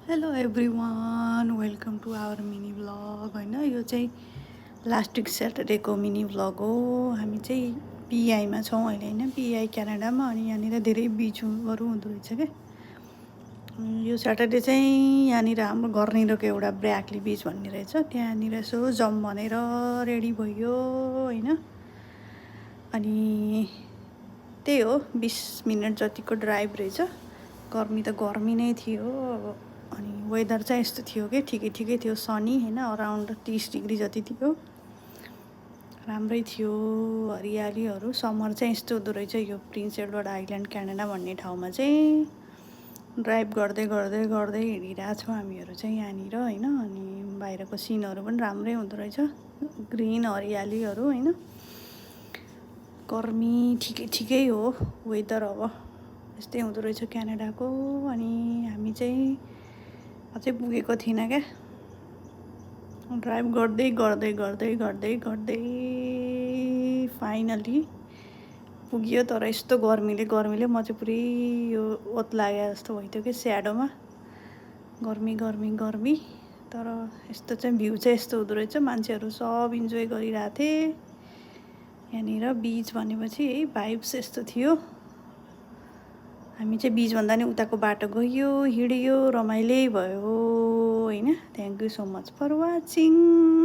Hello everyone welcome to our mini vlog होइन यो चाहिँ लास्ट विक स्याटरडेको मिनी भ्लग हो। हामी चाहिँ पिआईमा छौँ अहिले होइन, पिआई क्यानाडामा। अनि यहाँनिर धेरै बिचहरू हुँदो रहेछ क्या। यो स्याटरडे चाहिँ यहाँनिर हाम्रो घरनिरको एउटा ब्र्याकली बिच भन्ने रहेछ, त्यहाँनिर यसो जाउँ भनेर रेडी भयो होइन। अनि त्यही हो, 20 मिनट जतिको ड्राइभ रहेछ। गर्मी त गर्मी नै थियो अब। अनि वेदर चाहिँ यस्तो थियो कि ठिकै ठिकै थियो, सनी होइन, अराउन्ड 30 डिग्री जति थियो, राम्रै थियो। हरियालीहरू समर चाहिँ यस्तो हुँदो रहेछ यो प्रिन्स एडवर्ड आइल्यान्ड क्यानाडा भन्ने ठाउँमा चाहिँ। ड्राइभ गर्दै गर्दै गर्दै हिँडिरहेछौँ हामीहरू चाहिँ यहाँनिर होइन। अनि बाहिरको सिनहरू पनि राम्रै हुँदो रहेछ, ग्रिन हरियालीहरू होइन। गर्मी ठिकै ठिकै हो वेदर, अब यस्तै हुँदो रहेछ क्यानाडाको। अनि हामी चाहिँ अझै पुगेको थिइनँ क्या। ड्राइभ गर्दै गर्दै गर्दै गर्दै गर्दै फाइनली पुग्यो। तर यस्तो गर्मीले म चाहिँ पुरै यो ओत लागे जस्तो भइदियो कि स्याडोमा, गर्मी गर्मी गर्मी। तर यस्तो चाहिँ भ्यू चाहिँ यस्तो हुँदो रहेछ, मान्छेहरू सब इन्जोय गरिरहेको थिए यहाँनिर। बिच भनेपछि है भाइब्स यस्तो थियो। हामी चाहिँ बिचभन्दा नि उताको बाटो गयो, हिँड्यो, रमाइलै भयो होइन। Thank you so much for watching.